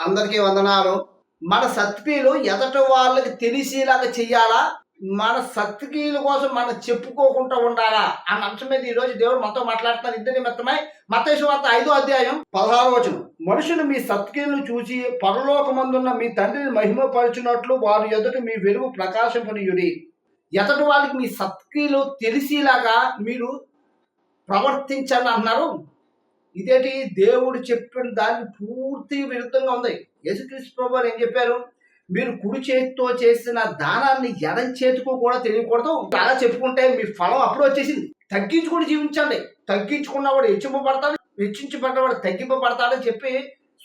అందరికీ వందనాలు. మన సత్క్రియలు ఎదట వాళ్ళకి తెలిసేలాగా చెయ్యాలా? మన సత్క్రియల కోసం మనం చెప్పుకోకుండా ఉండాలా? అన్న అంశం మీద ఈరోజు దేవుడు మనతో మాట్లాడుతున్నారు. ఇంటి నిమిత్తమై మత్తయి సువార్త 5వ అధ్యాయం 16వ వచనం. మనుషులు మీ సత్క్రియలను చూసి పరలోకమందున్న మీ తండ్రిని మహిమపరచునట్లు వారి ఎదుట మీ వెలుగు ప్రకాశింపనీయుడి. ఎదటి వాళ్ళకి మీ సత్క్రియలు తెలిసేలాగా మీరు ప్రవర్తించండి అంటున్నారు. ఇదేంటి దేవుడు చెప్పిన దానికి పూర్తి విరుద్ధంగా ఉంది. యేసుక్రీస్తు ప్రభువారు ఏం చెప్పారు? మీరు కుడి చేతితో చేసిన దానాన్ని ఎడం చేతితో కూడా తెలియకూడదు. అలా చెప్పుకుంటే మీ ఫలం అప్పుడు వచ్చేసింది. తగ్గించుకుని జీవించండి. తగ్గించుకున్నవాడు హెచ్చింపబడతాడు, హెచ్చించబడ్డవాడు తగ్గింపబడతాడని చెప్పి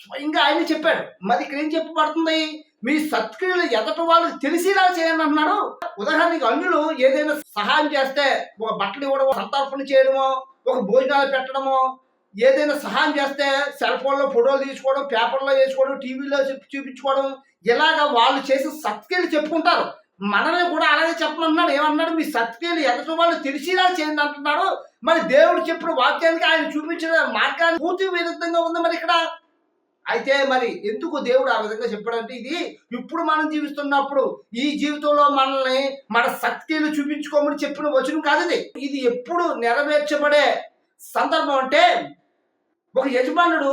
స్వయంగా ఆయన చెప్పాడు. మరి ఇక్కడ ఏం చెప్పబడుతుంది? మీ సత్క్రియలు ఎదటి వాళ్ళకి తెలిసేలా చేయండి అంటున్నాడు. ఉదాహరణకి అన్యులు ఏదైనా సహాయం చేస్తే ఒక బట్టలు ఇవ్వడమో, సంతర్పణ చేయడమో, ఒక భోజనాలు పెట్టడమో, ఏదైనా సహాయం చేస్తే సెల్ ఫోన్లో ఫోటోలు తీసుకోవడం, పేపర్లో వేసుకోవడం, టీవీలో చూపించుకోవడం, ఇలాగ వాళ్ళు చేసిన సత్క్రియలు చెప్పుకుంటారు. మనల్ని కూడా అలాగే చెప్పమంటున్నాడు. ఏమన్నాడు? మీ సత్క్రియలు ఎదటి వాళ్ళు తెలిసేలా చేయండి అంటున్నాడు. మరి దేవుడు చెప్పిన వాక్యానికి ఆయన చూపించిన మార్గాన్ని పూర్తి విరుద్ధంగా ఉంది మరి ఇక్కడ. అయితే మరి ఎందుకు దేవుడు ఆ విధంగా చెప్పాడంటే, ఇది ఇప్పుడు మనం జీవిస్తున్నప్పుడు ఈ జీవితంలో మనల్ని మన సత్క్రియలు చూపించుకోమని చెప్పిన వచనం కాదు ఇది. ఇది ఎప్పుడు నెరవేర్చబడే సందర్భం అంటే, ఒక యజమానుడు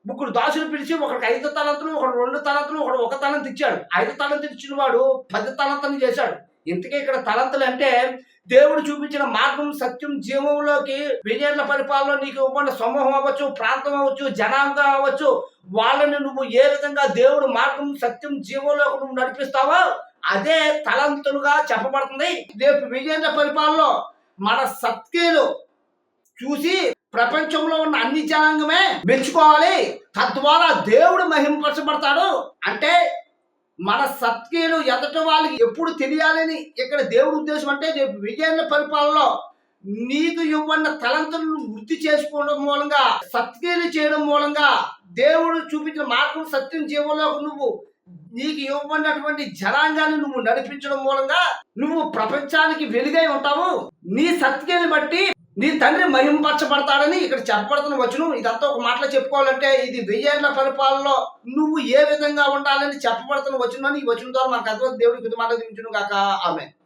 ముగ్గురు దాసులు పిలిచి ఒకరికి 5 తలంతులు, ఒకడు 2 తలంతులు, ఒకడు 1 తలంతు ఇచ్చాడు. 5 తలంతులు ఇచ్చిన వాడు 10 తలంతులు చేశాడు. ఇంతకీ ఇక్కడ తలంతులు అంటే దేవుడు చూపించిన మార్గం, సత్యం, జీవంలోకి వెయ్యేళ్ల పరిపాలనలో నీకు ఇవ్వబడిన సమూహం అవ్వచ్చు, ప్రాంతం అవ్వచ్చు, జనాంగం అవ్వచ్చు, వాళ్ళని నువ్వు ఏ విధంగా దేవుడు మార్గం, సత్యం, జీవంలోకి నువ్వు నడిపిస్తావో అదే తలంతులుగా చెప్పబడుతుంది. రేపు వెయ్యేళ్ల పరిపాలనలో మన సత్క్రియలు చూసి ప్రపంచంలో ఉన్న అన్ని జనాంగమే మెచ్చుకోవాలి. తద్వారా దేవుడు మహిమపరచబడతాడు. అంటే మన సత్క్రియలు ఎదట వాళ్ళకి ఎప్పుడు తెలియాలని ఇక్కడ దేవుడు ఉద్దేశం. అంటే రేపు విజయాల పరిపాలనలో నీకు ఇవ్వబడిన తలంతులను వృద్ధి చేసుకోవడం మూలంగా, సత్క్రియలు చేయడం మూలంగా, దేవుడు చూపించిన మార్గం, సత్యం, జీవంలో నువ్వు నీకు ఇవ్వబడినటువంటి జనాంగాన్ని నువ్వు నడిపించడం మూలంగా నువ్వు ప్రపంచానికి వెలుగై ఉంటావు. నీ సత్క్రియని బట్టి నీ తండ్రి మహిమపరచబడతాడని ఇక్కడ చెప్పబడుతున్న వచనం. ఇదంతా ఒక మాటలో చెప్పుకోవాలంటే ఇది వెయ్యేళ్ల పరిపాలనలో నువ్వు ఏ విధంగా ఉండాలని చెప్పబడుతున్న వచనం. ఈ వచనం ద్వారా మనకు అర్థం. దేవుడికి మాట దీవించును గాక. ఆమేన్.